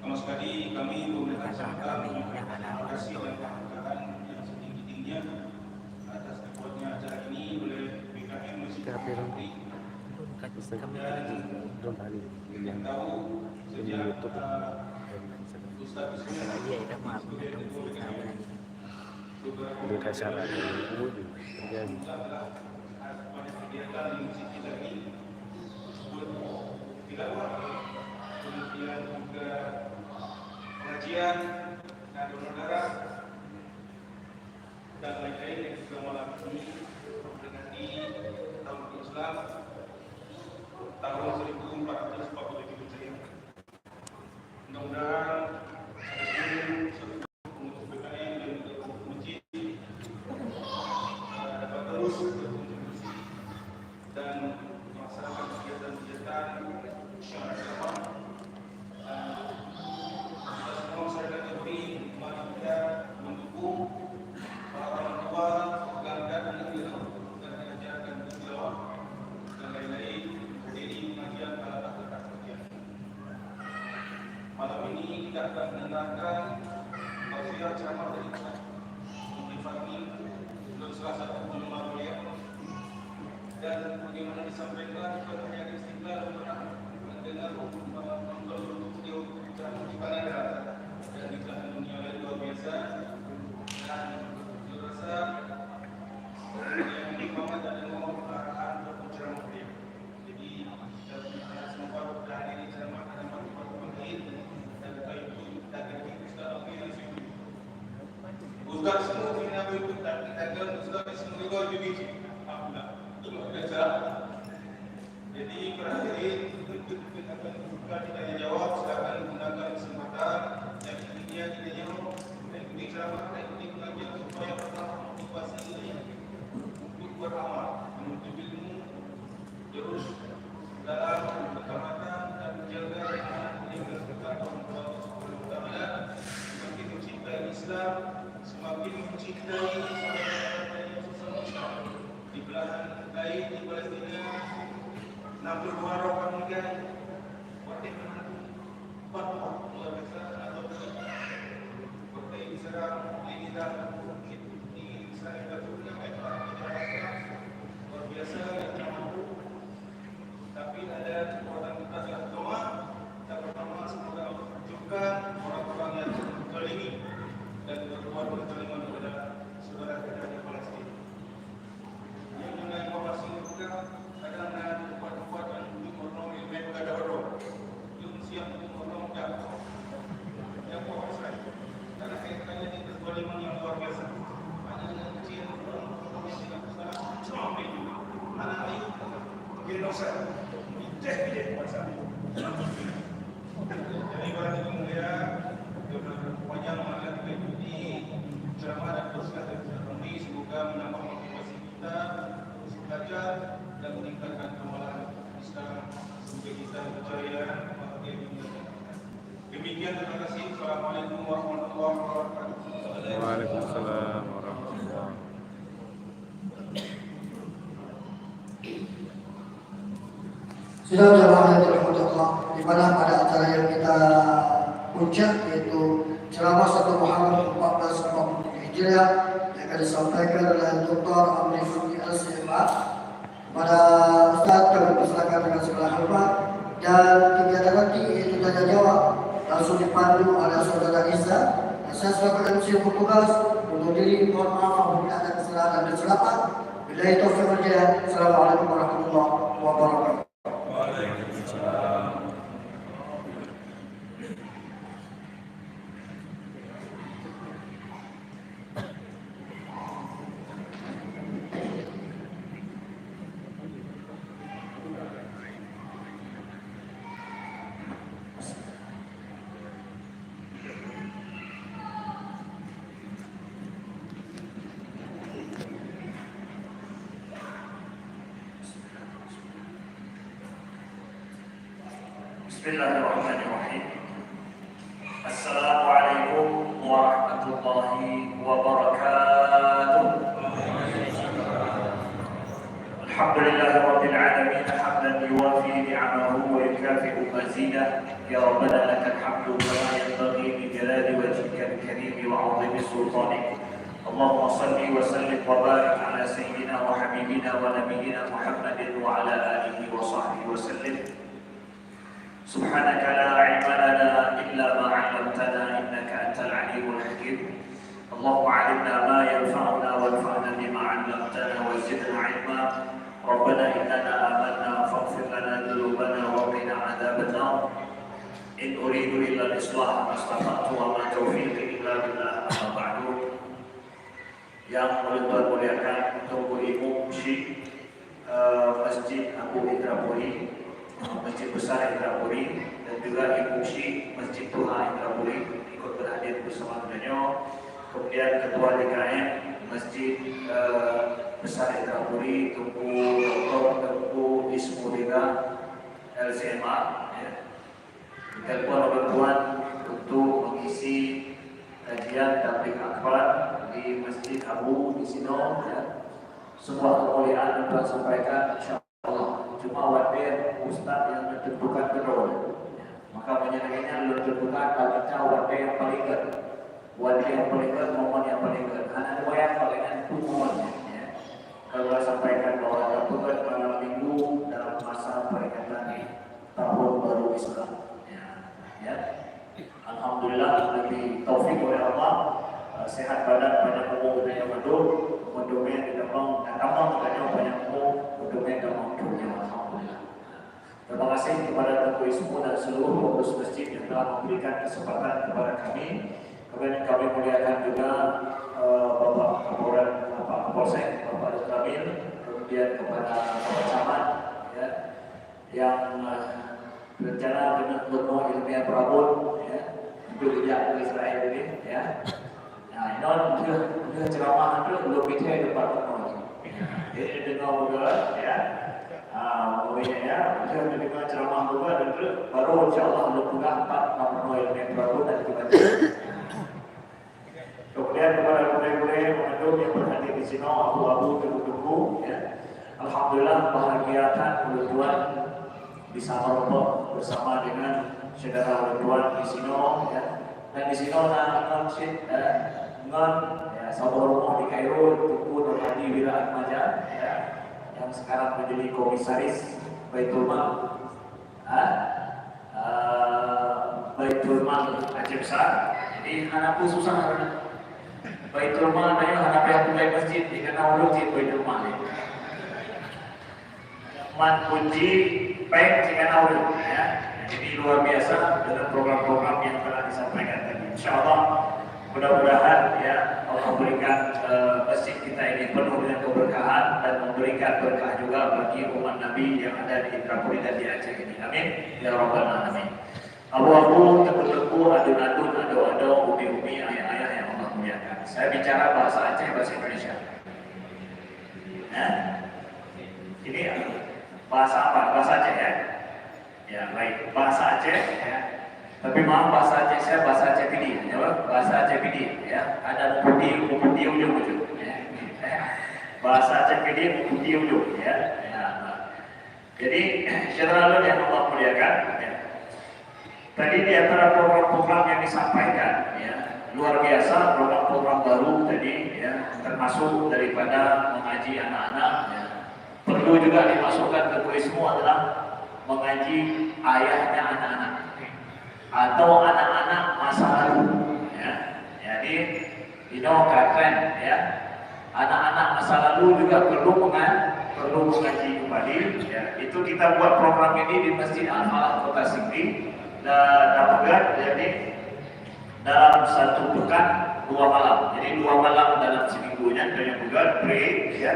Sama sekali kami pemerintah Jakarta terima kasih dan penghargaan yang setinggi-tingginya atas dibuatnya acara ini oleh BKM Masjid Al-Fatih. Dan yang tahu sejak Ustaz Bismillah beberapa pada kegiatan di masjid kita ini tilawah, kemudian juga pengajian dan donor darah dan lain-lain yang juga malam ini memperingati tahun Islam tahun 1447 Hijriah. Mudah-mudahan untuk BKM dan untuk masjid dapat terus berkontribusi dan melaksanakan kegiatan-kegiatan secara bersama. Kita semua masyarakat negeri, mari kita mendukung para orang tua, keluarga dan negara dan mengajarkan tilawah dan lain-lain menjadi pengajian pada akhlak kemudian. Malam ini kita akan mendengarkan tausiah ceramah dari Mufti Fahmi untuk salah satu ulama beliau, dan bagaimana disampaikan kepada Istiqlal pernah mendengar beliau ceramah di Kanada dan di belahan dunia lain luar biasa, dan saya rasa yang Muhammad dan Muhammad arahan untuk ceramah beliau. Jadi kita semua berhadiri ceramah dan berpengalaman dan kita Ustaz Al-Qiyah Sini. Ustaz semua bina berikut dan kita akan Ustaz semua juga begitu. Jadi perhatian kita akan buka ditanya jawab, silakan gunakan kesempatan yang ini kita jawab dan ikuti ceramah dan ikuti pengajian supaya pertama motivasi untuk beramal, menuntut ilmu terus dalam ketamatan dan menjaga iman yang berkaitan dengan Allah Subhanahu wa taala, semakin mencintai Islam, semakin mencintai saudara-saudara yang sesama Islam di belahan lain di Palestina, Nabi Muhammad meninggal, waktu fatwa luar biasa atau waktu diserang ini dan di Israel juga luar biasa yang mampu, tapi ada kekuatan kita yang doa. Kita pertama semoga Allah tunjukkan orang-orang yang berkelini dan berbuat berkeliman kepada saudara kita di Palestina. Yang dengan informasi juga kadang-kadang tempat-tempat yang untuk orang yang mereka ada orang yang siap untuk orang jatuh yang kuasa karena kaitannya di kezaliman yang luar biasa. Hanya dengan kecil orang yang tidak kesalahan sampai juga anak ini genosid tidak kuasa. Jadi orang itu mulia banyak mengalir kita ikuti ceramah dan teruskan dari semoga menambah motivasi kita terus belajar dan meningkatkan amalan Islam semoga kita berjaya bahagia dunia. Demikian, terima kasih. Assalamualaikum warahmatullahi wabarakatuh. Waalaikumsalam warahmatullahi wabarakatuh. Sudah jamaah yang dirahmati Allah, di mana pada acara yang kita puncak yaitu ceramah 1 Muharram 1447 Hijriah yang akan disampaikan oleh Dr. Amri Fahmi LCMA. Pada Ustaz kami persilakan dengan segala hormat, dan kegiatan nanti yaitu tanya jawab langsung dipandu oleh Saudara Isa. Saya selaku MC bertugas untuk diri mohon maaf apabila ada kesalahan dan kesilapan. Billahi taufiq wal hidayah. Assalamualaikum warahmatullahi wabarakatuh. Bismillahirrahmanirrahim. Assalamualaikum warahmatullahi wabarakatuh. Alhamdulillahirabbil alamin hamdan yuwafi ni'amahu wa yukafi'u mazidah. Ya rabbana lakal hamdu kama وعظيم سلطانك. اللهم صل وسلم وبارك على سيدنا وحبيبنا ونبينا محمد وعلى آله وصحبه وسلم. سبحانك لا علم لنا إلا ما علمتنا إنك أنت العليم الحكيم. اللهم علمنا ما ينفعنا وانفعنا بما علمتنا وزدنا علما. ربنا إننا آمنا فاغفر لنا ذنوبنا وقنا عذاب النار. إن أريد إلا الإصلاح ما استطعت وما توفيقي إلا بالله. أما بعد. Yang muliakan Tunggu Ibu Syekh Masjid Abu Indrapuri, Masjid Besar Indrapuri, dan juga Ibu Syekh Masjid Tuha Indrapuri ikut berhadir bersama beliau. Kemudian Ketua DKM Masjid Besar Indrapuri, Tunggu Dr. Tunggu Ismurida LCMA, ya. Ditelepon oleh Tuan untuk mengisi kajian tabligh akbar di Masjid Abu di Sino, ya. Sebuah kemuliaan untuk sampaikan insyaallah. Cuma wadir Ustaz yang menentukan kedua, maka menyenangnya lu tentukan baca wadir yang paling ke wadir yang paling ke momen yang paling ke karena dua yang paling itu momennya, ya. Kalau sampaikan bahwa ada tugas malam minggu dalam masa peringatan tahun baru Islam, ya. Alhamdulillah diberi taufik oleh Allah, sehat badan, banyak umur dan yang mendukung tidak mau dan tamang katanya banyak umur mendukung dan mampunya. Alhamdulillah. Terima kasih kepada Tengku Ismu dan seluruh pengurus masjid yang telah memberikan kesempatan kepada kami. Kemudian kami muliakan juga Bapak Kapolres, Bapak Kapolsek, Bapak Kamil, kemudian kepada Bapak Camat, ya, yang rencana dengan Gubernur Ilmiah Prabun, ya, untuk tidak Israel ini, ya. Nah, ini dia ceramah itu belum bisa depan orang. Jadi dengar juga, ya. Mungkin ya, dia dengar ceramah juga dan baru insyaallah belum pernah 4 Gubernur Ilmiah Prabun dan kita. Kemudian kepada guru-guru pengandung yang berhadir di sini, abu-abu tunggu-tunggu, ya. Alhamdulillah bahagiakan Tuan bisa meroboh bersama dengan saudara Tuan di sini, ya. Dan di sini ya, sahabat rumah di Kairo Tuku Nur Hadi Wira Atmaja, ya, yang sekarang menjadi komisaris Baitul Mal, Baitul Mal Aceh Besar. Jadi anakku susah karena Baitul Mal banyak anak pihak mulai masjid dikenal masjid Baitul Mal. Man kunci baik jika naudun, ya. Jadi luar biasa dalam program-program yang telah disampaikan tadi. Insyaallah mudah-mudahan, ya, Allah berikan masjid kita ini penuh dengan keberkahan dan memberikan berkah juga bagi umat Nabi yang ada di Indrapuri dan di Aceh ini. Amin ya rabbal alamin. Abu-abu, tebu-tebu, adun-adun, ado-ado, umi-umi, ayah-ayah yang Allah muliakan. Saya bicara bahasa Aceh, bahasa Indonesia. Nah, ini ya. Bahasa apa? Bahasa Aceh, ya? Ya, baik. Bahasa Aceh, ya. Tapi maaf, bahasa Aceh saya bahasa Aceh Pidi, ya, bahasa Aceh Pidi, ya. Ada mupudi ujung, ya. Bahasa Aceh Pidi, mupudi ujung, ya. Ya. Jadi, saudara yang Allah muliakan, ya. Tadi di antara program-program yang disampaikan, ya, luar biasa program-program baru tadi, ya, termasuk daripada mengaji anak-anak, ya. Perlu juga dimasukkan ke tulismu adalah mengaji ayahnya anak-anak atau anak-anak masa lalu, ya. Jadi ini keren, ya. Anak-anak masa lalu juga perlu mengaji kembali, ya. Itu kita buat program ini di Masjid Al-Falah Kota Sigli dan jadi dalam satu pekan 2 malam. Jadi 2 malam dalam seminggunya dan yang juga break, ya.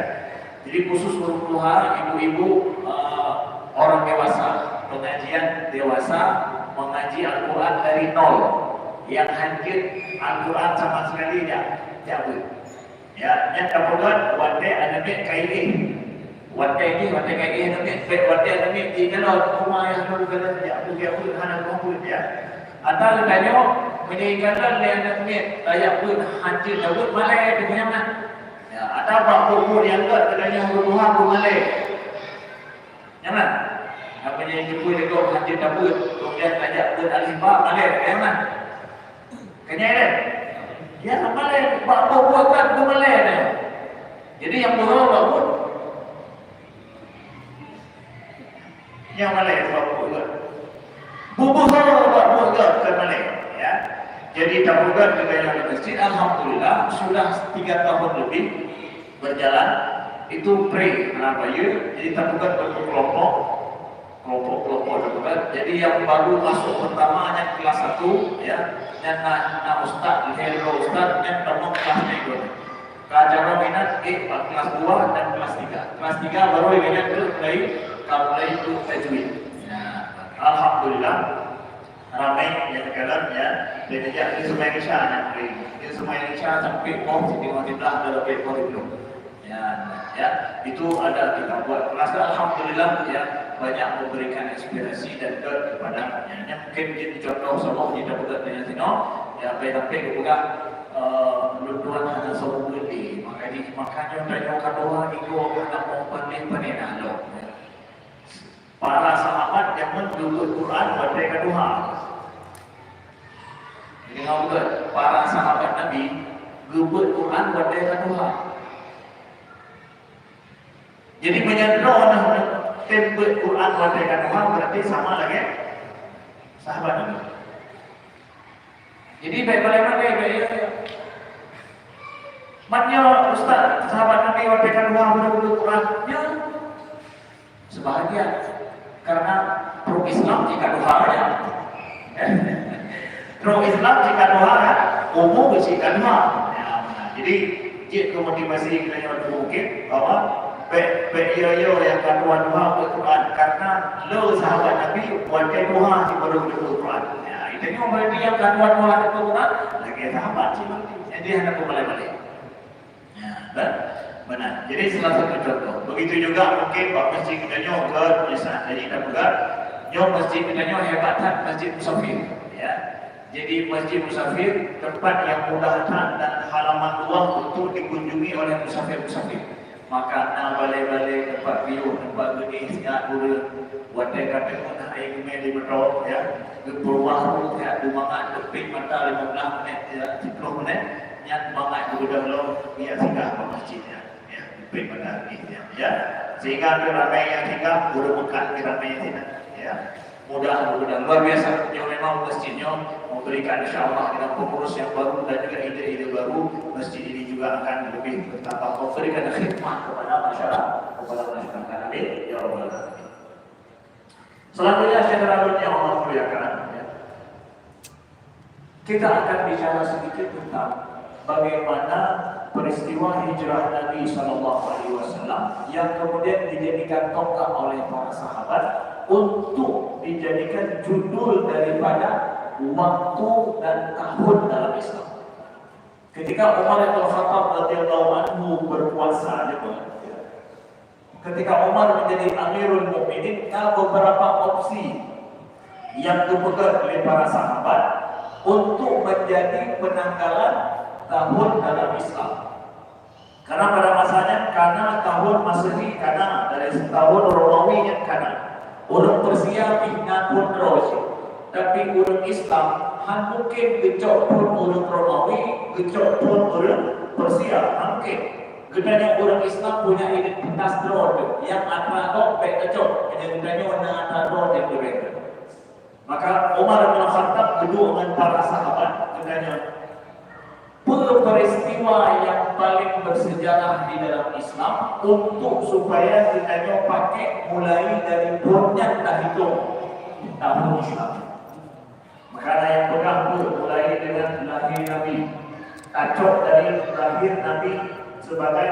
Jadi khusus untuk ibu-ibu orang dewasa, pengajian dewasa mengaji Al-Quran dari nol, yang hancur Al-Quran sama sekali tidak. Ya, yang terbuat wate anamik kaili, wate kaili anamik, wate anamik di kalau rumah yang dulu kena dia anak kampung dia. Atau tanya menyikakan yang anamik layak pun hancur jauh malai di mana? Ya, ada bak buku yang enggak katanya huruf-huruf Malay. Jangan. Apa yang jemput itu hancur dapur, kemudian ajak ke alif ba Malay, jangan. Kenya ada. Ya, Malay, buat kan tu Malay ni. Jadi yang buruk buat. Yang Malay buat. Bubuh buat ke Malay. Ya. Jadi tabungan juga yang di masjid, alhamdulillah sudah 3 tahun lebih berjalan. Itu pre Narabaya. Jadi tabungan berkelompok tabungan. Jadi yang baru masuk pertama hanya kelas 1 ya, yang nak ustaz, hello ustaz, yang pertama kelasnya itu. Kajian minat kelas 2 dan kelas 3. Kelas 3 baru yang mulai itu tajwid. Ya, alhamdulillah. Ramai yang kadang ya, dia ini semua Indonesia nak beri, ini semua Indonesia sampai Siti Wanita dalam pekor itu. Ya, itu ada kita buat kelas. Alhamdulillah ya, banyak memberikan inspirasi dan kepada yang mungkin jadi contoh semua kita buat dengan sini. Ya, sampai juga lutuan hanya seorang beli, makanya tanya doa itu nak mau pandai nak. Para sahabat yang mendukung Quran baca doa. Ini betul. Para sahabat Nabi gebut Quran baca doa. Jadi menyadar tempat Quran baca doa berarti sama lagi sahabat Nabi. Jadi bagaimana Maknya Ustaz sahabat Nabi baca doa berbuat Quran ya sebahagian. Karena pro Islam jika doa ya, pro Islam jika doa ya, umum jika doa. Ya, jadi jika motivasi kita yang mungkin bahwa yo yang kaduan doa Al-Quran karena lo sahabat Nabi buat doa di baru Al-Quran. Ya, itu ni orang yang kaduan doa Al-Quran lagi sahabat sih, jadi hendak kembali. Ya, benar. Jadi salah satu contoh. Begitu juga mungkin Pak Masjid kita nyoba bisa jadi tak berat. Masjid kita nyoba hebatan Masjid Musafir. Ya. Jadi Masjid Musafir tempat yang mudah dan halaman luas untuk dikunjungi oleh musafir-musafir. Maka balai-balai tempat view, tempat geni siap dulu buat kata mana air di betul ya. Berwarung ya, dumangan tepik mata 15 menit ya, 10 menit. Yang bangat sudah belum dia singgah ke masjidnya. Benar ya, sehingga ramai yang tinggal sudah bukan ramai yang tidak ya, mudah luar biasa. Yang memang masjidnya memberikan insyaallah dengan pengurus yang baru dan juga ide-ide baru, masjid ini juga akan lebih bertambah memberikan khidmat kepada masyarakat Amin ya rabbal alamin. Selanjutnya saudara yang Allah muliakan ya. Kita akan bicara sedikit tentang bagaimana peristiwa hijrah Nabi SAW yang kemudian dijadikan tonggak oleh para sahabat untuk dijadikan judul daripada waktu dan tahun dalam Islam. Ketika Umar bin Khattab radhiyallahu anhu berpuasa, ketika Umar menjadi Amirul Mukminin, ada beberapa opsi yang dipegang oleh para sahabat untuk menjadi penanggalan tahun dalam Islam. Karena pada masanya karena tahun Masehi karena dari tahun Romawi yang karena orang Persia pindah pun Romawi, tapi orang Islam han mungkin gecok pun orang Romawi, gecok pun orang Persia mungkin. Gedanya orang Islam punya identitas drone yang antara dompet gecok, yang gedanya warna antara drone yang berbeda. Maka Umar bin Khattab kedua dengan para sahabat gedanya peristiwa yang paling bersejarah di dalam Islam untuk supaya kita pakai mulai dari bulan dah hitung tahun Islam. Maka yang pegang mulai dengan lahir Nabi, acok dari lahir Nabi sebagai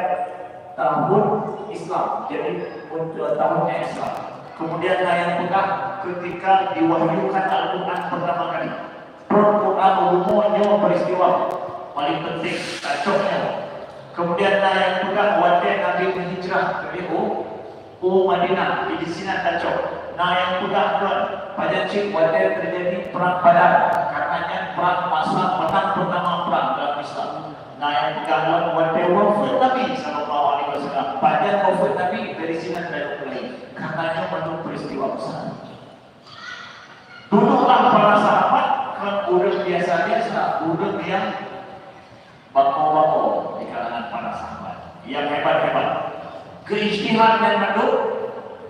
tahun Islam, jadi untuk tahunnya Islam. Kemudian yang pegang ketika diwahyukan Al-Quran pertama kali. Al-Quran umumnya peristiwa paling penting, cocoknya. Kemudian yang pegang wadah Nabi berhijrah ke Madinah, di sini cocok. Yang pegang pada cik wadah terjadi perang Badar, karenanya perang masa menang pertama perang dalam Islam. Yang pegang wadah wafat Nabi sallallahu alaihi wasallam, pada wafat Nabi dari sini ada mulai, karenanya penuh peristiwa besar. Dululah para sahabat kan orang biasa-biasa, orang yang bako-bako di kalangan para sahabat yang hebat-hebat. Keijtihad dan menduk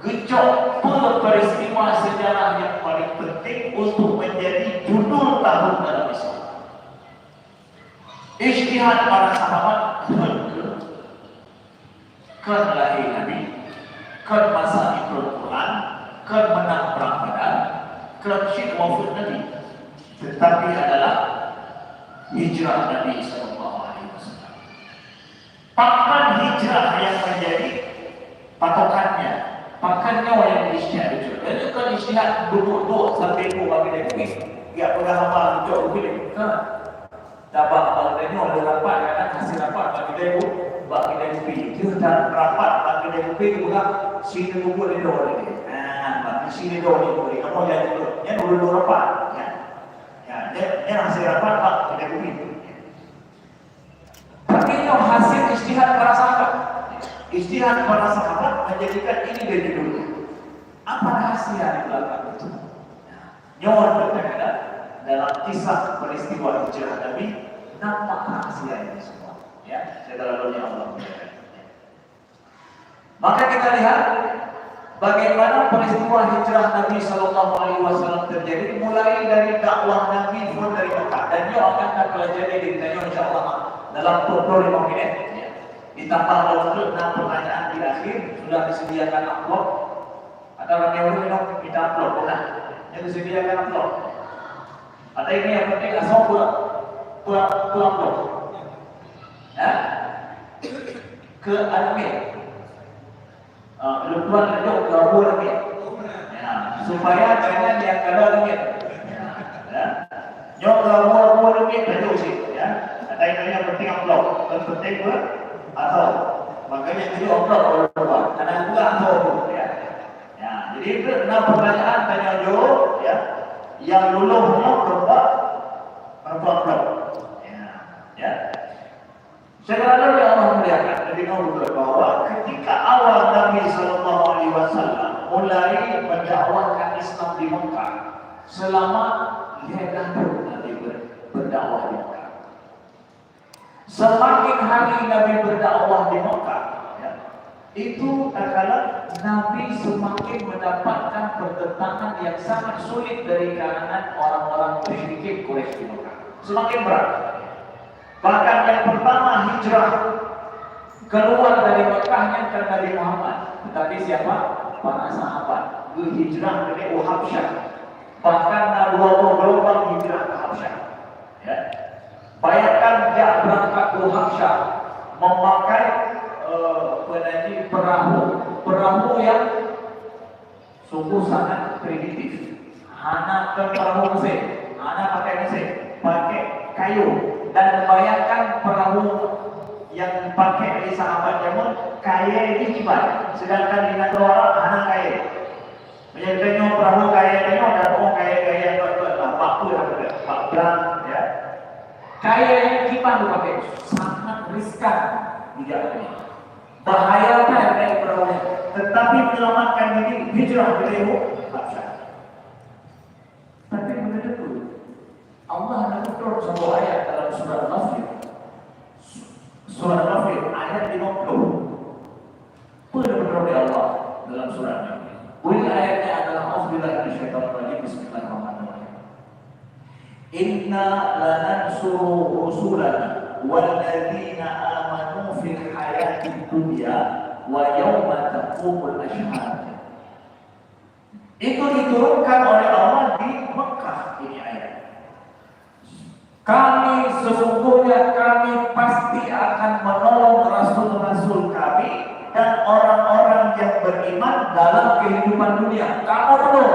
gejok peristiwa sejarah yang paling penting untuk menjadi judul tahun dalam Islam. Ijtihad para sahabat kan lahir Nabi, kan masa ikut Quran, kan menang perang Badar, kan syekh wafat Nabi. Tetapi adalah hijrah Nabi Sallallahu Alaihi Wasallam. Pakan hijrah yang menjadi patokannya, pakannya yang ijtihad itu. Dan kan ijtihad duduk sampai bagi dia ya pernah hafal jauh begini. Dapat bagi dia ada rapat kadang hasil rapat bagi dia pergi. Dia dah rapat bagi dia pergi juga sini buku dia dulu ni. Bagi sini dulu ni. Kamu jadi dulu. Yang dulu rapat. Dia hasil rapat bagi dia pergi. Tapi itu hasil ijtihad para sahabat. Ijtihad para sahabat menjadikan ini dari dulu. Apa rahasia di belakang itu? Nyawa berkata dalam kisah peristiwa hijrah Nabi, nampak rahasia ini semua. Ya, segala-galanya Allah berikan. Maka kita lihat bagaimana peristiwa hijrah Nabi Sallallahu Alaihi Wasallam terjadi, mulai dari dakwah Nabi pun dari Mekah, dan dia akan kita pelajari di kita insyaallah dalam 25 menit. Ditambah lalu 6 pertanyaan di akhir sudah disediakan amplop. Ada orang yang minum kita amplop, bukan? Yang disediakan amplop. Ada ini yang penting asal pulang. Ya, ke admin. Lutuan itu gabung admin. Ya, supaya jangan yang kalau admin. Ya, nyok gabung admin betul sih. Ya, ada ini yang penting amplop, yang penting atau makanya itu amplop kalau karena juga atau ya. Ya, jadi itu 6 pertanyaan tanya jawab ya. Yang luluhnya berapa amplop. Ya. Segala yang Allah muliakan dari Allah bahwa ketika awal Nabi Sallallahu Alaihi Wasallam mulai mendakwahkan Islam di Mekah, selama 5 tahun Nabi berdakwah di Mekah. Semakin hari Nabi berdakwah di Mekah, ya, itu adalah Nabi semakin mendapatkan pertentangan yang sangat sulit dari kalangan orang-orang musyrikin Quraisy di Mekah. Semakin berat. Bahkan yang pertama hijrah keluar dari Mekahnya kan Nabi Muhammad, tetapi siapa? Para sahabat berhijrah dari Habsyah. Bahkan dua gelombang hijrah ke Habsyah. Ya. Bayangkan dia berangkat ke Habsyah memakai perahu yang sungguh sangat primitif. Hana ke perahu mesin, hana pakai mesin, pakai kayu. Dan membayangkan perahu yang pakai oleh sahabat Yaman kaya ini kibat, sedangkan di negara anak kaya. Menyebutnya perahu kaya ada orang kaya apa ya. Kaya yang kibat dipakai sangat riskan di jalan. Bahaya dari perahu, tetapi menyelamatkan diri hijrah dari Habsyah. Tapi betul. Allah mengatur sebuah ayat dalam surah Al-Nafir. Surah Al-Nafir ayat 50. Benar-benar oleh Allah dalam surahnya. Bunyi ayatnya adalah Auzubillahi minasyaitonir rajim. Bismillahirrahmanirrahim. Inna lanansuru rusulana walladzina amanu fil hayatid dunya wa yawma taqumul ashhad. Itu diturunkan oleh Allah di Mekah ini ayat. Kami sesungguhnya kami pasti akan menolong rasul-rasul kami dan orang-orang yang beriman dalam kehidupan dunia. Kamu dulu.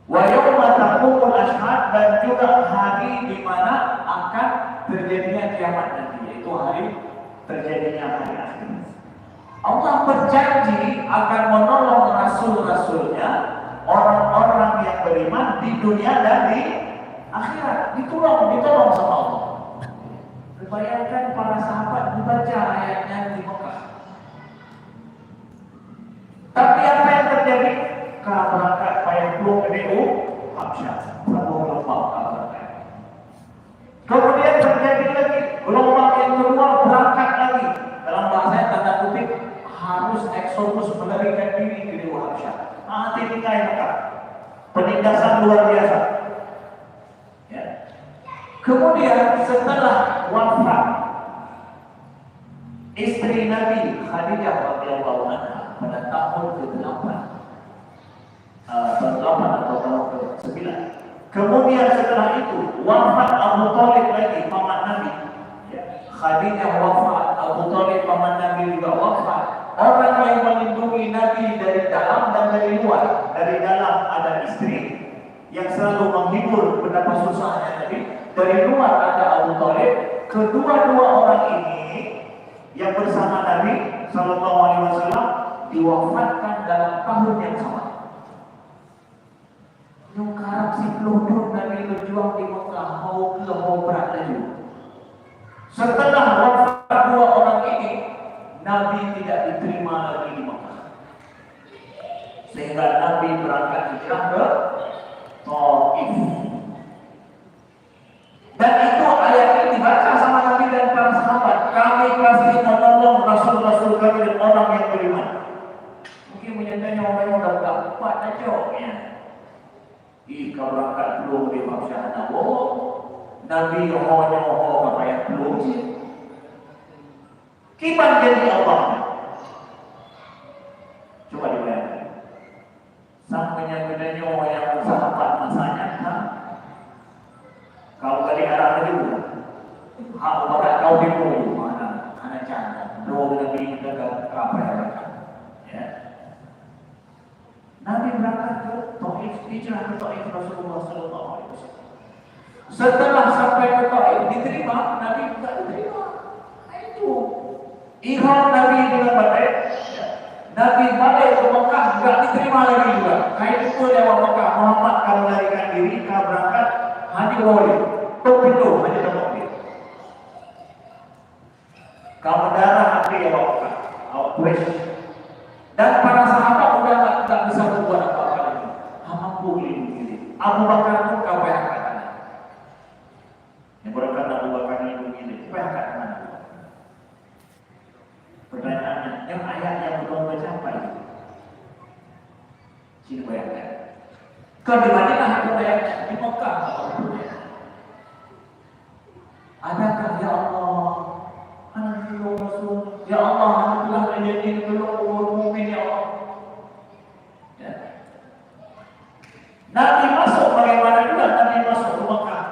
Wa yauma taqumul ashhad, dan juga hari di mana akan terjadinya kiamat nanti, yaitu hari terjadinya hari akhir. Allah berjanji akan menolong rasul-rasulnya, orang-orang yang beriman di dunia dan di akhirat. Ditolong sama Allah. Bayangkan para sahabat membaca ayatnya di Mekah. Tapi apa yang terjadi? Berangkat payah belum ke Habsyah, Prabowo lembab kabarnya. kecerdasan luar biasa. Ya. Kemudian setelah wafat istri Nabi Khadijah radhiyallahu anha pada tahun ke-8 atau tahun ke-9. Kemudian setelah itu wafat Abu Thalib lagi, paman Nabi. Ya. Khadijah wafat, Abu Thalib paman Nabi juga wafat. Orang yang melindungi Nabi dari dalam dan dari luar. Dari dalam ada istri yang selalu menghibur betapa susahnya Nabi. Dari luar ada Abu Thalib. Kedua-dua orang ini yang bersama Nabi Sallallahu Alaihi Wasallam diwafatkan dalam tahun yang sama. Yang karab si peluduk Nabi berjuang di Mekah mau berat lagi. Setelah wafat dua orang ini, Nabi tidak diterima lagi di Mekah. Sehingga Nabi berangkat hijrah ke Taif. Dan itu ayat ini dibaca sama Nabi dan para sahabat. Kami pasti menolong rasul-rasul kami dan orang yang beriman. Mungkin menyatakan orang yang udah dapat aja. Kau berangkat belum di Maksyahan Nabi nyoho kapayat belum sih. Kiban jadi Allah. Coba dibayangkan. Sampainya bedanya yang sahabat masanya, kalau kali arah itu, hak barat kau dulu mana, anak canda, dua Nabi mendagang kapayat. Ya. Nabi berangkat ke Taif, hijrah ke Taif Rasulullah Sallallahu Alaihi Wasallam. Setelah sampai ke Taif diterima, Nabi tidak diterima. Itu ihram Nabi dengan baik. Nabi balik ke Mekah tidak diterima lagi juga. Kayak itu lewat Mekah. Muhammad kalau larikan diri, kalau berangkat hanya boleh. Topilo hanya topilo. Kalau darah hati ya Mekah, awak tulis. Dan para sahabat sudah tidak bisa berbuat apa-apa lagi. Mampu ini. Abu Bakar pun kau bayangkan. Yang berkata Abu Bakar ini, bayangkan mana? Pertanyaannya, yang ayat yang belum baca apa itu? Sini bayangkan. Kau di Madinah itu ayatnya di Mekah. Adakah ya Allah? Alhamdulillah Rasul. Ya Allah, alhamdulillah menjadi peluk mukmin ya Allah. Ya. Nabi masuk bagaimana juga Nabi masuk ke Mekah.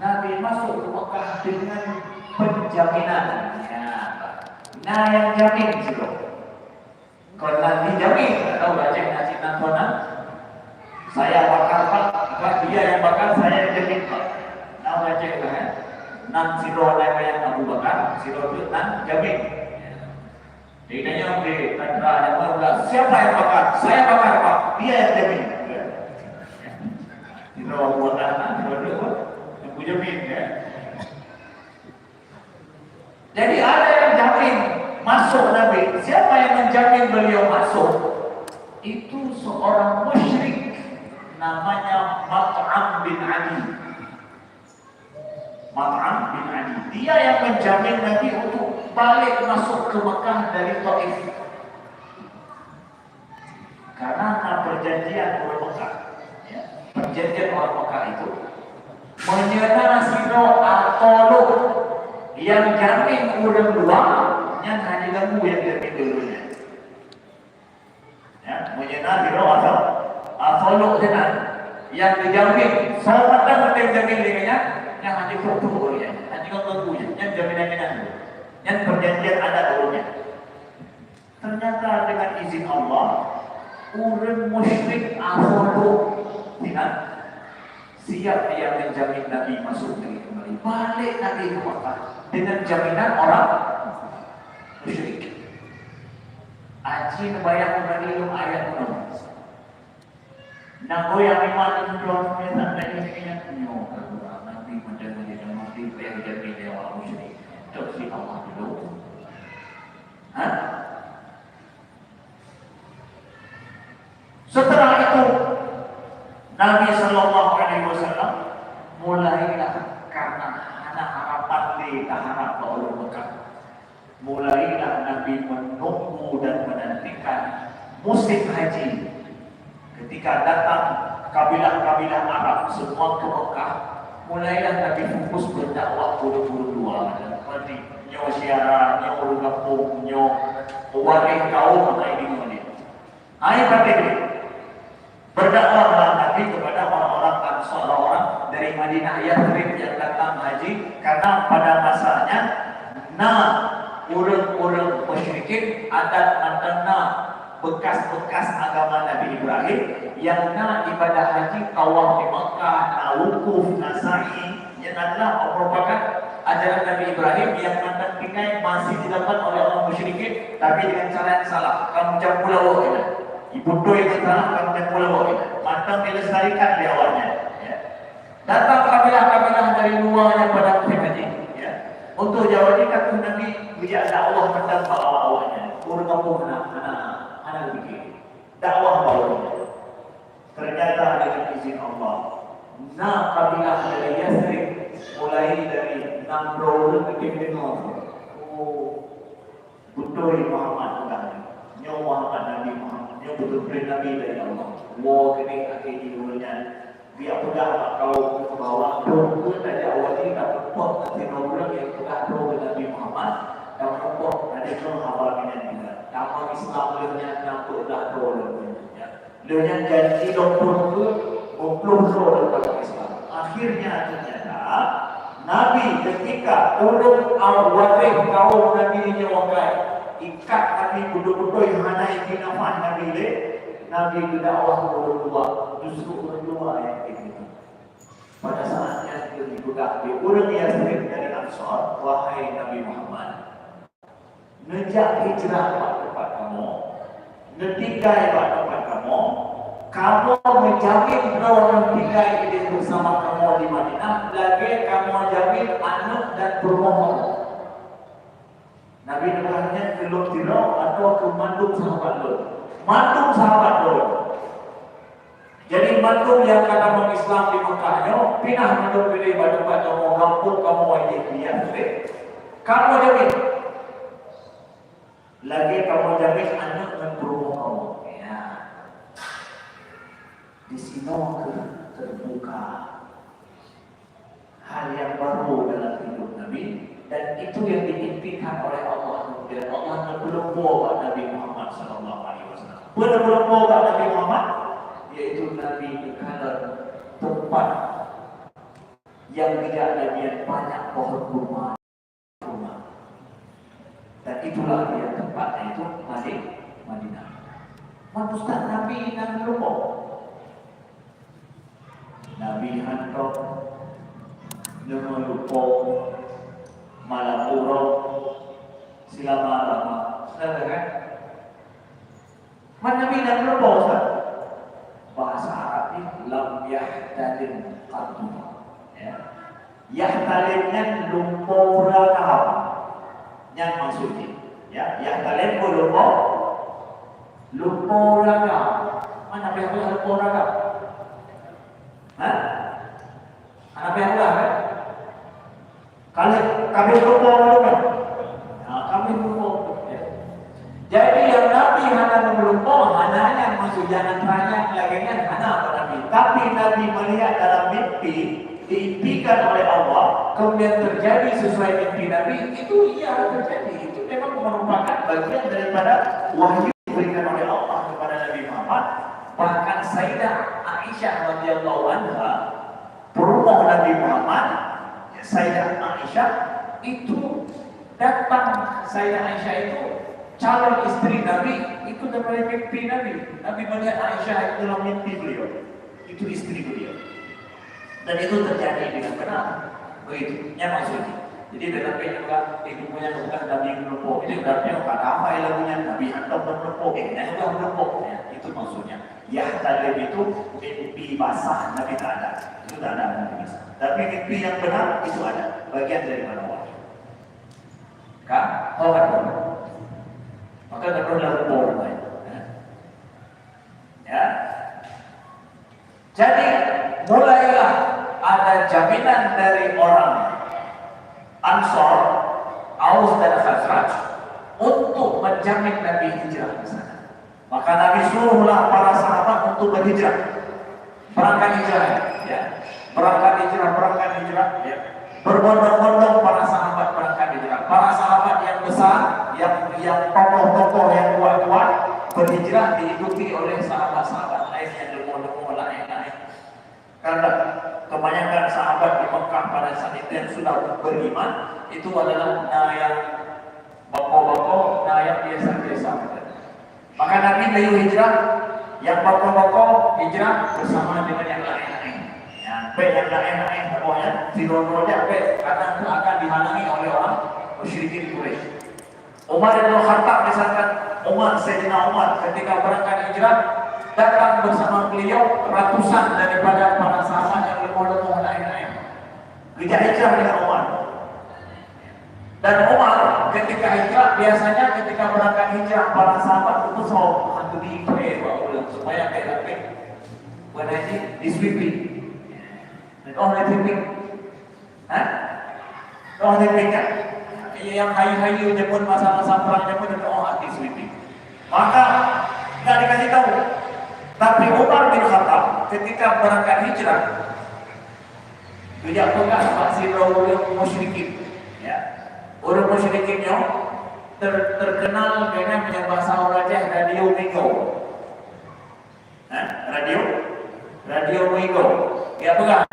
Nabi masuk ke Mekah dengan penjaminan. Ya. Nah yang jamin situ. Kalau Nabi jamin, tahu baca nasi nantonan. Saya bakar Pak, dia yang bakar, saya yang jamin Pak. Tahu baca kan? Nan siro yang Abu Bakar, siro itu nan jamin. Jadi yang di tandra yang berkata, siapa yang bakar? Saya bakar Pak, dia yang jamin. Siro Abu Bakar, nan siro itu yang jamin ya. Jadi ada yang jamin masuk Nabi. Siapa yang menjamin beliau masuk? Itu seorang musyrik namanya Mat'am bin Ali. Mat'am bin Ali. Dia yang menjamin Nabi untuk balik masuk ke Mekah dari Taif. Karena perjanjian orang Mekah, ya, perjanjian orang Mekah itu menyerah sino atau yang jamin urang dua, yang hanya kamu yang jamin dulunya. Ya, menyerah sino atau dengan yang dijamin, soalnya yang jamin dengannya. Yang hanya bertubuh ya, hanya bertubuhnya, yang jaminan yang perjanjian ada dulunya. Ternyata dengan izin Allah, urang musyrik asal tidak siap dia menjamin Nabi masuk lagi kembali. Balik Nabi ke Mekah dengan jaminan orang musyrik. Aji membayang mengenai ayat itu. Nabi yang iman itu belum menyatakan lagi sekian punya. Yang jadi dewa musyrik untuk si Allah dulu. Setelah itu Nabi Sallallahu Alaihi Wasallam mulailah karena anak harapan di harap oleh Mekah. Mulailah Nabi menunggu dan menantikan musim haji. Ketika datang kabilah-kabilah Arab semua ke Mekah. Mulailah Nabi fokus berdakwah buru-buru dua. Nanti nyo siara, nyo urut kampung, nyo waring kaum mana ini mana. Hai pakai berdakwahlah Nabi kepada orang-orang Ansar, orang dari Madinah Yathrib yang datang haji, karena pada masanya orang-orang musyrikin adat antara bekas-bekas agama Nabi Ibrahim yang ibadah haji tawaf di Mekah, wukuf, sa'i, yang adalah merupakan ajaran Nabi Ibrahim yang mantan tinggal masih dilakukan oleh orang musyrikin, tapi dengan cara yang salah. Kamu jam pulau ini, ibu doi yang salah, kamu jam pulau ini, mantan dilestarikan di awalnya. Ya. Datang kabilah-kabilah dari luarnya pada musim haji. Ya. Untuk jawab ini kata Nabi, bila ada Allah mantan awalnya, urut kampung anak begini, dakwah bawahnya. Ternyata dengan izin Allah, kabilah dari Yathrib mulai dari Namrul ke Kinor, betul Muhammad bukan, nyawa Muhammad Nabi Muhammad, nyawa betul-betul Nabi dari Allah. Mau kini akhir hidupnya, biar sudah kau bawa pun ada awal ini tak berpot nanti orang yang sudah tahu Nabi Muhammad, tak berpot ada yang hafal dengan juga. Kamu Islam lehnya nampak dah tahu lehnya, lehnya janji 20 dalam Islam. Akhirnya ternyata Nabi ketika urut awalnya kaum Nabi ini wakai ikat Nabi budu-budu yang mana yang dinafah Nabi le, Nabi berdakwah berdua, justru berdua yang itu. Pada saatnya dia dibuka di urut Yathrib dari Ansar, wahai Nabi Muhammad, ngejak hijrah pada tempat kamu, ngetikai pada tempat kamu, kamu menjamin orang tinggal hidup bersama kamu di Madinah, lagi kamu jamin anak dan permohon. Nabi Nuhnya belum tirau atau ke mandung sahabat Lut. Mandung sahabat Lut. Jadi mandung yang kata orang Islam di Mekahnya, pindah mandung pilih pada tempat kamu, kampung kamu wajib lihat. Kamu jamin. Lagi kamu jamin anak dan permohon kamu. Di sini terbuka hal yang baru dalam hidup Nabi, dan itu yang diimpikan oleh Allah. Dan Allah belum bawa Nabi Muhammad SAW. Belum bawa Nabi Muhammad, yaitu Nabi berkalan tempat yang tidak ada banyak pohon kurma. Dan itulah dia tempatnya itu Madinah. Maksudnya Nabi yang lupa. Nabi hantar dengan lupa malam urut selama-lama. Saudara kan? Mana Nabi dan lupa Ustaz? Bahasa Arab ini lam yahtalim qadduha. Ya. Yahtalimnya lupa rakam. Yang maksudnya, ya, yahtalim lupa rakam. Mana boleh lupa rakam? Hah? Anak pihak kan? Kalau kami lupa kan? Nah, kami lupa. Ya. Jadi yang Nabi hanya melupa, hanya masuk jalan raya lagi kan? Hanya apa Nabi? Tapi Nabi melihat dalam mimpi, diimpikan oleh Allah, kemudian terjadi sesuai mimpi Nabi, itu iya terjadi. Itu memang merupakan bagian daripada wahyu diberikan oleh Allah kepada Nabi Muhammad. Bahkan Sayyidah Aisyah radhiyallahu anha, perumah Nabi Muhammad, Sayyidah Aisyah itu datang. Sayyidah Aisyah itu calon istri Nabi, itu dari mimpi Nabi. Nabi melihat Aisyah itu dalam mimpi beliau, itu istri beliau. Dan itu terjadi dengan benar. Begitu, yang maksudnya. Jadi dalam juga hidupnya bukan Nabi yang melupuk. Ini berarti ada apa lagunya Nabi atau melupuk? Nah, melupuk. Itu maksudnya. Ya tadi itu mimpi basah Nabi tak ada. Itu tak ada mimpi basah. Tapi mimpi yang benar itu ada. Bagian dari mana wahyu. Kan? Oh kan? Maka tak perlu lapor. Ya. Jadi mulailah ada jaminan dari orang Ansar, Aus dan Khazraj untuk menjamin Nabi hijrah ke sana. Maka Nabi suruhlah para sahabat untuk berhijrah. berangkat hijrah, ya. Berangkat hijrah, ya. Berbondong-bondong para sahabat berangkat hijrah. Para sahabat yang besar, yang tokoh-tokoh yang kuat-kuat berhijrah diikuti oleh sahabat-sahabat lain yang lemah-lemah lain. Karena kebanyakan sahabat di Mekah pada saat itu yang sudah beriman itu adalah yang bako-bako, yang biasa-biasa. Maka Nabi beliau hijrah, yang bako-bako hijrah bersama dengan yang lain-lain. Yang lain-lain pokoknya tidur-tidurnya karena itu akan dihalangi oleh orang musyrikin Quraisy. Umar bin Khattab misalkan, Sayyidina Umar ketika berangkat hijrah datang bersama beliau ratusan daripada para sahabat yang lemah-lemah lain-lain. Kita hijrah dengan Umar. Dan Umar ketika hijrah biasanya ketika berangkat hijrah para sahabat itu hantu diikai supaya kayak benaji disweeping. Disweeping. Disweeping kan? Yang hayu-hayu jemput masa-masa perang jemput itu disweeping. Maka nggak dikasih tahu. Tapi Umar bin Khattab ketika berangkat hijrah tidak pernah masih orang musyrikin, ya. Orang musyrikinnya terkenal dengan bahasa raja radio Migo. Radio Migo. Ya pegang.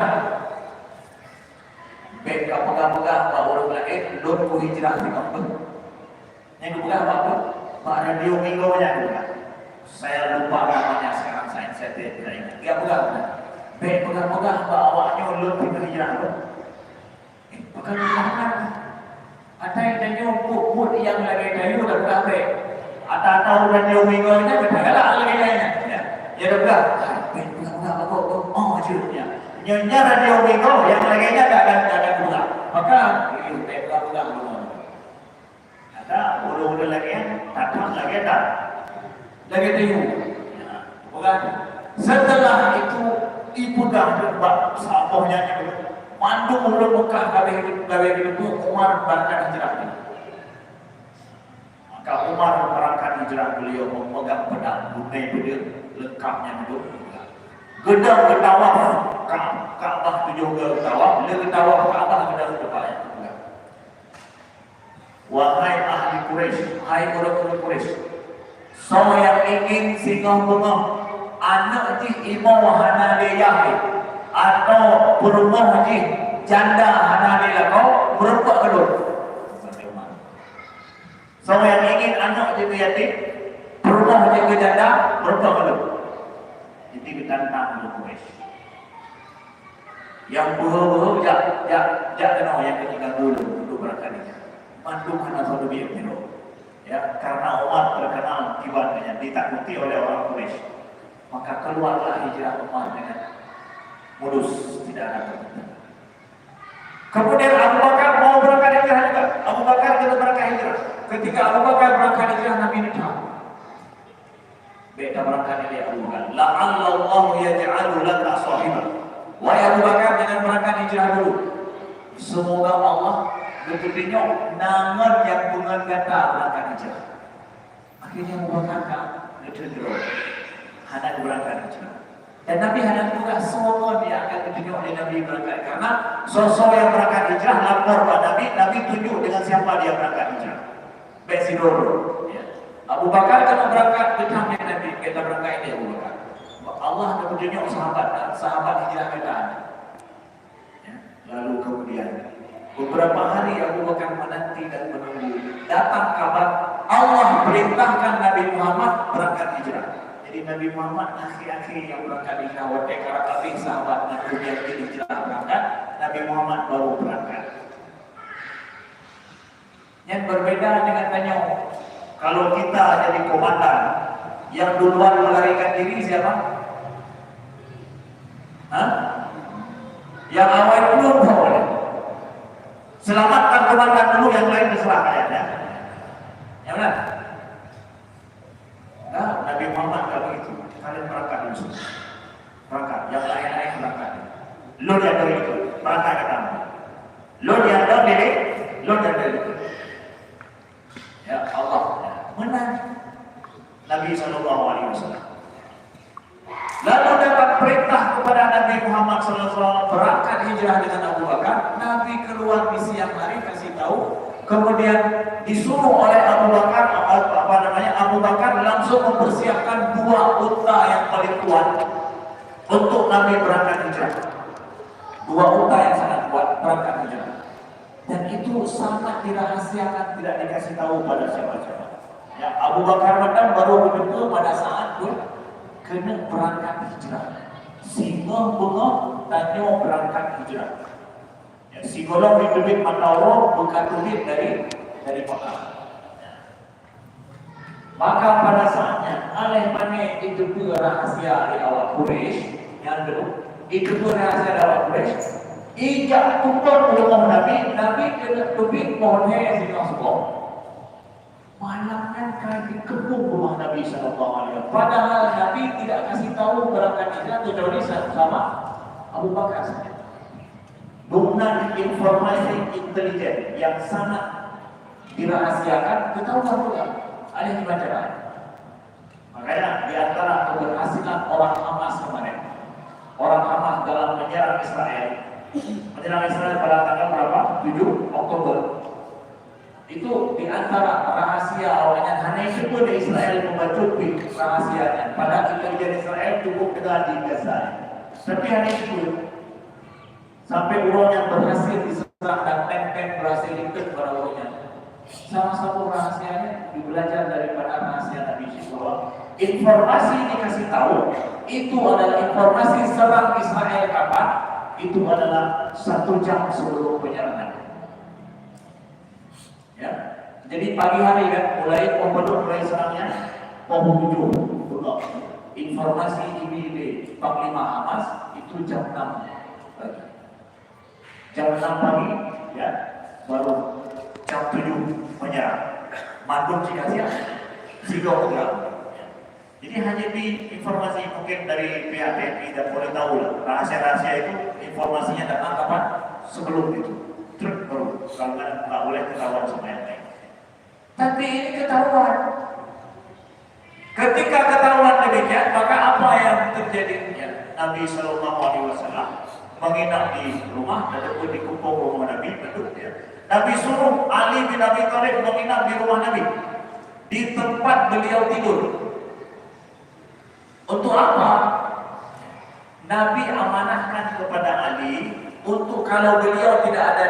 Beka pegang-pegang pak orang lain belum ku hijrah di kampung. Yang pegang apa? Pak radio Migo nya pegang. Saya lupa namanya sekarang saya tidak ingat. Dia pegang. Pegang-pegang bawahnya belum hijrah. Pegang-pegang. Ada yang tanya put yang lagi kayu dah berapa? Ada tahu radio Migo-nya berapa lagi lainnya? Ya dah berapa? Pegang-pegang apa? Majunya. Nyonya radio Migo yang lainnya dah ada pula. Maka pegang-pegang dulu. Ada ulu-ulu lagi datang lagi dah. Lagi tahu. Bukan. Setelah itu ibu dah berbak sahabatnya itu mandu ulun Mekah gawe itu Umar berangkat hijrah. Maka Umar berangkat hijrah beliau memegang pedang bunai beliau lengkapnya itu. Gedang ketawaf Ka'bah 7 ketawaf, beliau ketawaf Ka'bah gedang depannya. Wahai ahli Quraisy, hai orang-orang Quraisy, so yang ingin singgah bengah anak di imam hanaliyah atau berumah di janda hanaliyah kau berempat kedua. So yang ingin anak jadi yatim berumah jadi janda berempat kedua. Jadi kita nak Quraisy. Yang buh jak kenal yang ketiga dulu untuk berangkat ini. Mandu hana satu biar ya karena Umar terkenal kibarnya ditakuti oleh orang Quraisy. Maka keluarlah hijrah Umar dengan mulus, tidak ada ketakutan. Kemudian Abu Bakar mau berangkat hijrah juga. Abu Bakar juga berangkat hijrah. Ketika Abu Bakar berangkat hijrah, Nabi datang. Beda berangkat ini Abu Bakar. La'allallahu yaj'alu laka sahiban. Wahai Abu Bakar, jangan berangkat hijrah dulu. Semoga Allah betulnya nangan yang bungan kata berangkat hijrah. Akhirnya Abu Bakar betul-betul hendak berangkat hijrah. Dan Nabi hendak juga semua dia akan ditunjuk oleh Nabi berangkat. Karena sosok yang berangkat hijrah lapor pada Nabi tunjuk dengan siapa dia berangkat hijrah. Besidoro. Ya. Abu Bakar kalau berangkat datang dengan Nabi, kita berangkat ini Abu Bakar. Allah akan tunjuk sahabat hijrah kita. Ya. Lalu kemudian beberapa hari Abu Bakar menanti dan menunggu. Datang kabar Allah perintahkan Nabi Muhammad berangkat hijrah. Jadi Nabi Muhammad akhir-akhir yang berangkat hijrah. Waktu kata sahabat Nabi yang hijrah berangkat, Nabi Muhammad baru berangkat. Yang berbeda dengan tanya, kalau kita jadi komandan, yang duluan melarikan diri siapa? Hah? Yang awal belum boleh. Selamatkan komandan dulu, yang lain terserah kayaknya. Ya benar? Nah, Nabi Muhammad kalau itu, kalian berangkat dulu. Berangkat, yang lain-lain berangkat. Lo yang dari itu, berangkat ke tanah. Lo yang dari, lo yang dari itu. Ya Allah, menang. Nabi SAW. Lalu dapat perintah kepada berangkat hijrah dengan Abu Bakar, Nabi keluar di siang hari kasih tahu, kemudian disuruh oleh Abu Bakar langsung mempersiapkan 2 unta yang paling kuat untuk Nabi berangkat hijrah. 2 unta yang sangat kuat berangkat hijrah. Dan itu sangat dirahasiakan, tidak dikasih tahu pada siapa-siapa. Ya, Abu Bakar baru betul pada saat kena berangkat hijrah. Singo bengok tanya berangkat hijrah. Ya, si golong duit Matauro bukan duit dari Mekah. Ya. Maka pada saatnya alih mana itu rahasia di awal Quraisy yang dulu itu rahasia di awal Quraisy. Ijak tumpang rumah Nabi kena duit pohonnya si Nasbah. Malamnya kan dikepung rumah Nabi Sallallahu Alaihi Wasallam. Padahal Nabi tidak kasih tahu berangkat hijrah kecuali sama Abu Bakar saja. Dengan informasi intelijen yang sangat dirahasiakan, ketahuan juga ada di masyarakat. Makanya di antara keberhasilan orang Hamas kemarin, orang Hamas dalam menyerang Israel pada tanggal berapa? 7 Oktober. Itu di antara rahasia awalnya hanya itu pun Israel membacupi rahasianya. Pada intelijen Israel cukup dengar di Gaza. Tapi hanya itu sampai urangnya berhasil diserang dan tank berhasil diikat pada urangnya. Salah satu rahasianya dibelajar daripada rahasia Nabi bahwa informasi dikasih tahu itu adalah informasi serang Israel kapan? Itu adalah 1 jam sebelum penyerangan. Ya, jadi pagi hari kan mulai serangnya pukul 7. Informasi ini di Panglima Hamas itu jam 6 pagi. Jam 6 pagi ya, baru jam 7 menyerang. Mandung jika siap, Sigau Putra. Jadi hanya di informasi mungkin dari pihak TNI dan boleh tahu lah rahasia-rahasia itu informasinya datang kapan? Sebelum itu. Terus baru kalau nggak boleh ketahuan sama yang lain. Tapi ini ketahuan. Ketika ketahuan demikian, maka apa yang terjadi? Ya, Nabi Sallallahu Alaihi Wasallam menginap di rumah ataupun di kupung rumah Nabi, betul ya. Nabi suruh Ali bin Abi Thalib menginap di rumah Nabi, di tempat beliau tidur. Untuk apa? Nabi amanahkan kepada Ali untuk kalau beliau tidak ada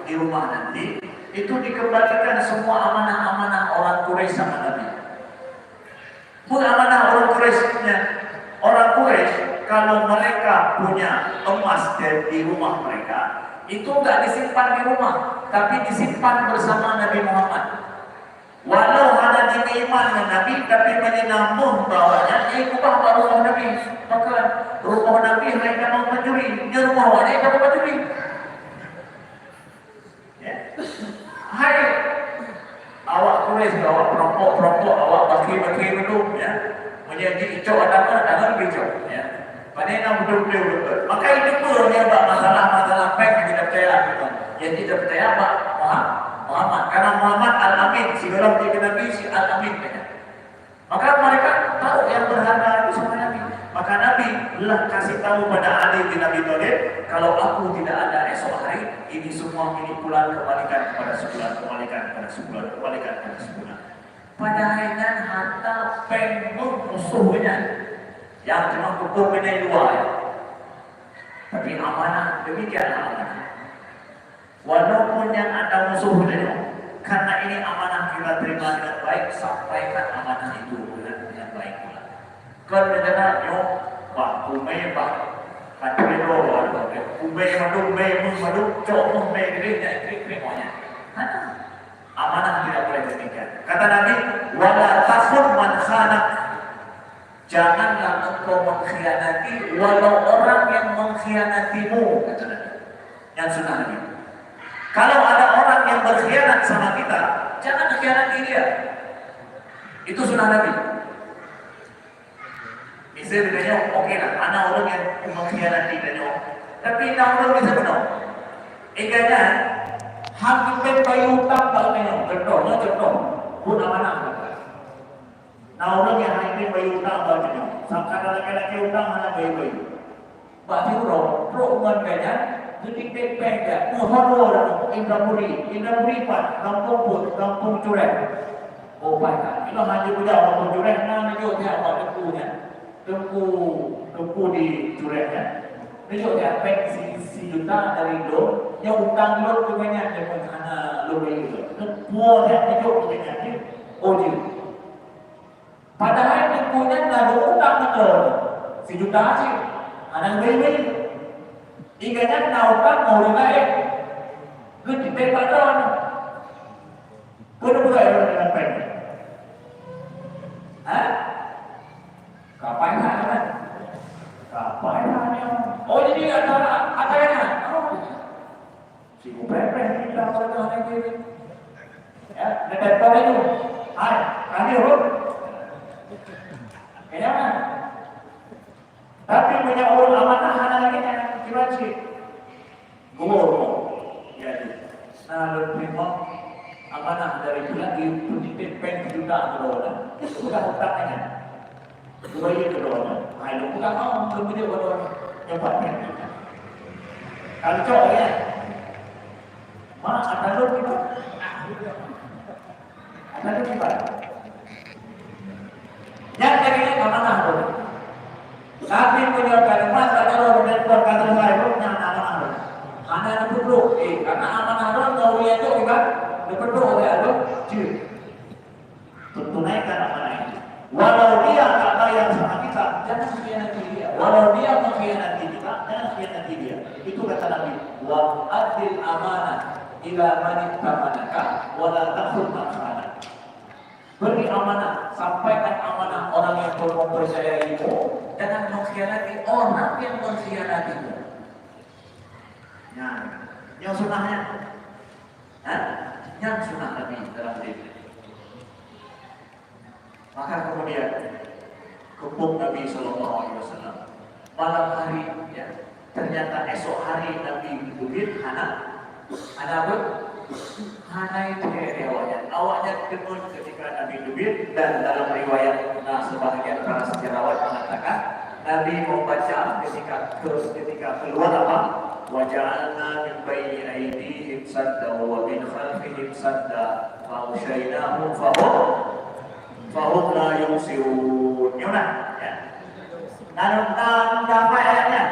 di rumah nanti, itu dikembalikan semua amanah-amanah orang Quraisy sama Nabi. Amanah orang Quraisynya, orang Quraisy kalau mereka punya emas di rumah mereka, itu enggak disimpan di rumah, tapi disimpan bersama Nabi Muhammad. Walau ada di iman dengan Nabi, tapi menambung bawahnya, kubah rumah Nabi. Maka rumah Nabi mereka mau mencuri, dia rumah mereka mau mencuri. Ya. Hai, awak Quraisy, awak perokok, awak baki dulu, ya. Menjadi hijau ada hijau, ya. Padahal nak betul. Maka itu pun yang masalah pek tidak percaya, gitu. Yang tidak percaya Muhammad, karena Muhammad Al-Amin, si dalam tiga Nabi si Al-Amin. Maka mereka tahu yang berharga itu sama Nabi. Maka Nabi telah kasih tahu pada Ali bin Abi Thalib, kalau aku tidak ada esok hari, ini semua ini pulang kembalikan kepada sebulan, kembalikan kepada sebulan. Pada akhirnya harta penuh musuhnya, yang cuma hukumnya 2 ya. Tapi amanah, demikian amanah. Walaupun yang ada musuhnya, karena ini amanah kita terima dengan baik, sampaikan amanah itu dengan baik pula. Kerana bah kumai bah katero atau kumai madu cok gede semuanya. Amanah tidak boleh demikian. Kata Nabi, wala takhun man khanak. Janganlah engkau mengkhianati walau orang yang mengkhianatimu, kata Nabi. Yang sunnah Nabi. Kalau ada orang yang berkhianat sama kita, jangan khianati dia. Itu sunnah Nabi. Misalnya dia oke lah, ada orang yang mengkhianati dia. Tapi orang bisa benar. Ikatnya, hampir bayu utang bagainya, contoh, pun amanah. Nah orang yang hampir bayu utang bagainya, sampai laki-laki utang mana bayu. Bati Uro, Pro Umanganyan, Titik Pengga, Muharro, Indrapuri Pan, Lampung Put, Lampung Cureh. Oh baiklah, itu hanya punya Lampung Cureh, nah nijoknya apa tengkunya, tengku di Curehnya. Nijoknya peng si juta dari lo, yang utang lo kebanyakan dengan anak lo itu. Semua nijok kebanyakan, ojil. Padahal tengkunya nggak ada utang betul, si juta sih. Anak bayi ingatan naukah mau dibaik good di patron pun bukan dengan baik kapan kan oh jadi acaranya si kupepe kita sudah hari ini ya dekat tahun itu kami urut kenapa tapi punya orang amanah anak lagi gimana sih? Gumur, ya. Nah, memang amanah dari bulan di pendidik pen juta dolar, bukan utangnya, dua dolar. Ayo, bukan mau belum dia dolar yang pakai. Kalau cowok ya, ada lo kita, ada lo kita. Yang kayaknya amanah dolar. Tapi punya kalimat kalau orang berkata saya itu amanah. Anak perlu, karena amanah orang tahu dia itu kan, perlu oleh Allah, tunaikan amanah ini. Walau dia tak bayar sama kita, jangan khianati dia. Walau dia mengkhianati kita, jangan khianati dia. Itu kata Nabi. Wa adil amanah ila man tamanaka, wa la takhun makhana. Beri amanah, sampaikan amanah orang yang mempercayaimu. Jangan mengkhianati orang yang mengkhianatimu. Nah, yang sunnahnya, yang sunnah Nabi dalam diri. Maka kemudian kebun Nabi Sallallahu Alaihi Wasallam malam hari, ya, ternyata esok hari Nabi duduk anak itu awalnya ketemu ketika Nabi duduk dan dalam riwayat sebahagian para sejarawan mengatakan Nabi membaca ketika keluar apa? Waja'alna min baini aydihim sadda wa min khalfihim sadda fa usyainahum fahum la yusirun. Ya. Nah, dapat ayatnya.